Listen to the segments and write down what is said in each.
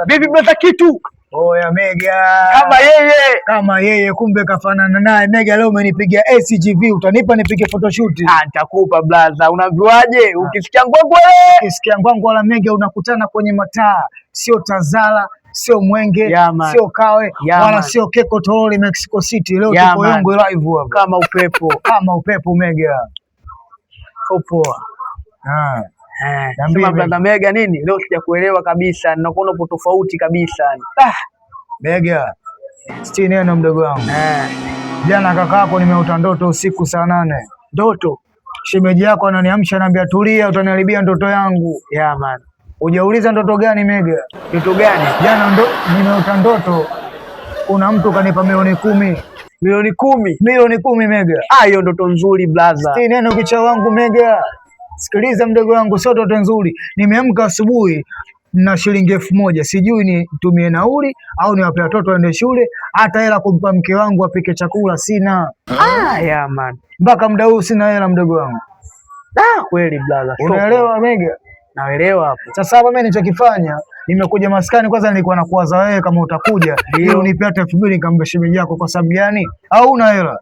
Vipi mnataka kitu? Oya Mega. Kama yeye kumbe kafanana naye. Mega leo umenipigia SGV, utanipa nipige photoshoot? Nitakupa blaza. Unajuaje? Ukisikia ngwangwe. Ukisikia ngwangwe la Mega unakutana kwenye mataa, sio Tazara, sio Mwenge, sio Kawe, wala sio Keko Toroli Mexico City. Leo tuko Yongo live hapa. Kama upepo Mega. Poa. Sema brother Mega nini? Leo sijakuelewa kabisa. Ninakuona upo tofauti kabisa. Mega. Siti neno mdogo wangu. Jana kakako nimeota ndoto usiku saa 8. Ndoto? Shemeji yako ananiamsha ananiambia tulia utaniharibia ndoto yangu. Man. Hujauliza ndoto gani Mega? Ndoto gani? Jana nimeota ndoto kuna mtu kanipa milioni 10. Milioni 10? Milioni 10 Mega. Hiyo ndoto nzuri blaza. Siti neno kichwa wangu Mega. Sikiliza mdogo wangu, sio ndoto nzuri. Nimeamka asubuhi na shilingi 1000, sijui nitumie nauli au niwape watoto waende shule, hata hela kumpa mke wangu apike chakula sina. Man. Mpaka muda huu sina hela mdogo wangu. Kweli blaza. Unaelewa Mega? Naelewa hapo. Sasa hapa mimi nilichokifanya, nimekuja maskani kwanza, nilikuwa nakuwaza wewe kama utakuja ili unipe hata 2000 nikambe shemeji yako. Kwa sababu gani? Au una hela?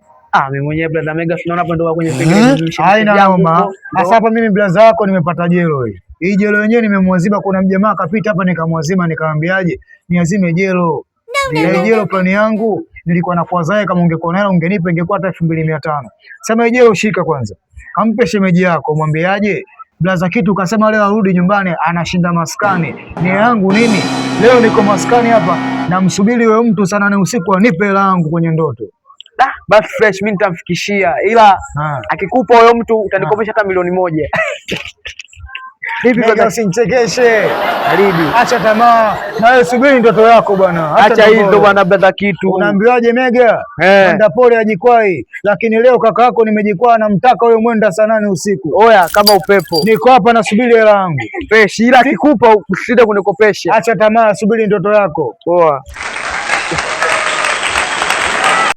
Mimi mwenyewe brother Mega tunaona hapa ndo kwenye pengine. Haina noma. Sasa hapa mimi brother wako nimepata jelo hii. Hii jelo yenyewe nimemwazima, kuna mjamaa akapita hapa nikamwazima, nikamwambiaje niazime jelo. Ile jelo plani yangu nilikuwa nakuwaza wewe kama ungekuwa na hela ungenipa, ingekuwa hata 2500. Sema hii jelo shika kwanza. Kampe shemeji yako, mwambiaje brother kitu kasema leo arudi nyumbani anashinda maskani. Ni yangu nini? Leo niko maskani hapa namsubiri wewe mtu sana ni usiku anipe hela yangu kwenye ndoto. Basi fresh mimi nitamfikishia, ila akikupa huyo mtu utanikopesha hata milioni 1. Hivi kwa usinichekeshe. Baridi. Acha tamaa. Na wewe subiri ndoto yako bwana. Acha hizo bwana brother kitu. Unaambiwaje Mega? Mwenda pole ajikwai. Lakini leo kaka yako nimejikwaa namtaka huyo mwenda saa 8 usiku. Oya kama upepo. Niko hapa nasubiri hela yangu. Fresh ila akikupa usije kunikopesha. Acha tamaa, subiri ndoto yako. Poa.